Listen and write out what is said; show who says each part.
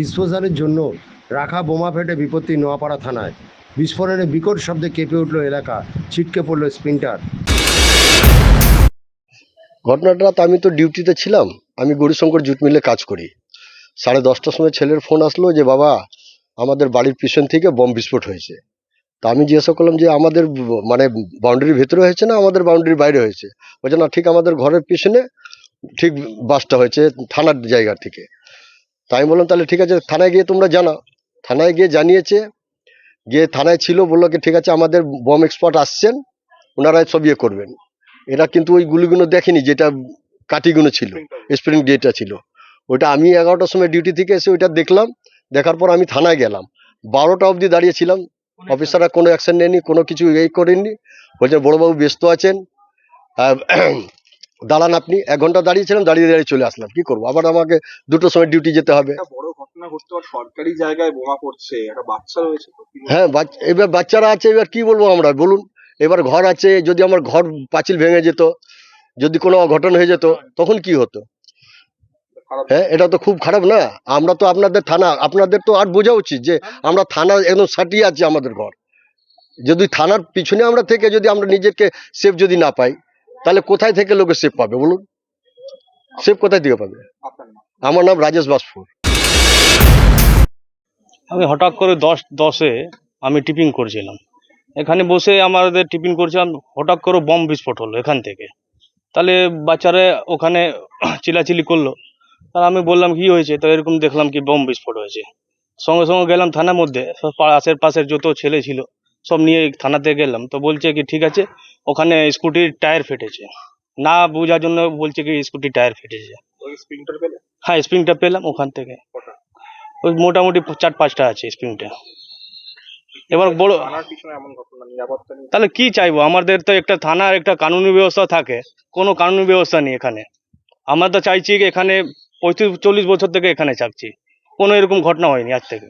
Speaker 1: ডিসপোজালের জন্য রাখা বোমা ফেটে বিপত্তি নোয়াপাড়া থানায়। বিস্ফোরণে বিকট শব্দে কেঁপে উঠল এলাকা, ছিটকে পড়ল স্প্রিন্টার।
Speaker 2: ঘটনাটা তো আমি তো ডিউটিতে ছিলাম, আমি গৌরীশঙ্কর জুট মিলে কাজ করি। 10:30টার সময় ছেলের ফোন আসলো যে বাবা আমাদের বাড়ির পিছন থেকে বম বিস্ফোট হয়েছে। তা আমি জিজ্ঞাসা করলাম যে আমাদের মানে বাউন্ডারির ভেতরে হয়েছে না আমাদের বাউন্ডারির বাইরে হয়েছে? বলছে না, ঠিক আমাদের ঘরের পিছনে ঠিক বাসটা হয়েছে থানার জায়গা থেকে। তাই আমি বললাম তাহলে ঠিক আছে, থানায় গিয়ে তোমরা জানাও। থানায় গিয়ে জানিয়েছে, গিয়ে থানায় ছিল, বললো কি ঠিক আছে আমাদের বম এক্সপার্ট আসছেন, ওনারা সব ইয়ে করবেন। এরা কিন্তু ওই গুলিগুলো দেখেনি, যেটা কাঠিগুলো ছিল, স্প্রিং যেটা ছিল ওইটা। আমি 11টার সময় ডিউটি থেকে এসে ওইটা দেখলাম, দেখার পর আমি থানায় গেলাম। 12টা অবধি দাঁড়িয়েছিলাম, অফিসাররা কোনো অ্যাকশন নেয়নি, কোনো কিছু এই করেননি। বলছেন বড়োবাবু ব্যস্ত আছেন, দাঁড়ান আপনি। 1 ঘন্টা দাঁড়িয়েছিলাম, দাঁড়িয়ে দাঁড়িয়ে চলে আসলাম। কি করবো, আবার আমাকে 2টোর সময় ডিউটি যেতে হবে।
Speaker 3: একটা বড় ঘটনা ঘটতে পারে, সরকারি জায়গায় বোমা পড়ছে, একটা বাচ্চা রয়েছে তো কি বলবো?
Speaker 2: হ্যাঁ, এবার বাচ্চারা আছে, এবার কি বলবো আমরা বলুন। এবার ঘর আছে, যদি আমার ঘর পাঁচিল ভেঙে যেত, যদি কোনো অঘটন হয়ে যেত তখন কি হতো?
Speaker 3: খারাপ।
Speaker 2: হ্যাঁ, এটা তো খুব খারাপ না? আমরা তো আপনাদের থানা, আপনাদের তো আর বোঝা উচিত যে আমরা থানা একদম সাটিয়ে আছে আমাদের ঘর। যদি থানার পিছনে আমরা থেকে যদি আমরা নিজেকে সেফ যদি না পাই, তাহলে কোথায় থেকে লোকে সেফ পাবে বলুন? সেফ কোথায় থেকে পাবে?
Speaker 3: আপনার নাম?
Speaker 2: আমার নাম রাজেশ বাসপুর।
Speaker 4: আমি হঠাৎ করে 10:10-এ আমি টিফিন করছিলাম, এখানে বসে আমাদের টিফিন করছিলাম, হঠাৎ করে বম বিস্ফোট হলো এখান থেকে। তাহলে বাচ্চারা ওখানে চিল্লাচিল্লি করলো, আর আমি বললাম কি হয়েছে, তো এরকম দেখলাম কি বম বিস্ফোট হয়েছে। সঙ্গে সঙ্গে গেলাম থানার মধ্যে, সব আশেপাশের যত ছেলে ছিল সব নিয়ে থানাতে গেলাম। তো বলছে কি ঠিক আছে, ওখানে স্কুটির টায়ার ফেটেছে। না বোঝার জন্য বলছে কি স্কুটির টায়ার ফেটেছে।
Speaker 3: ওই স্প্রিংটার পেলে?
Speaker 4: হ্যাঁ, স্প্রিংটা পেলাম ওখান থেকে।
Speaker 3: কটা?
Speaker 4: ওই মোটামুটি 4-5টা আছে স্প্রিংটা। এবার বড়
Speaker 3: থানার পিছনে এমন ঘটনা, নিরাপত্তা নিয়ে
Speaker 4: তাহলে কি চাইবো? আমাদের তো একটা থানার একটা কানুনি ব্যবস্থা থাকে, কোনো কানুনি ব্যবস্থা নেই এখানে। আমরা তো চাইছি কি এখানে 35-40 বছর থেকে এখানে থাকছি, কোনো এরকম ঘটনা হয়নি আজ থেকে।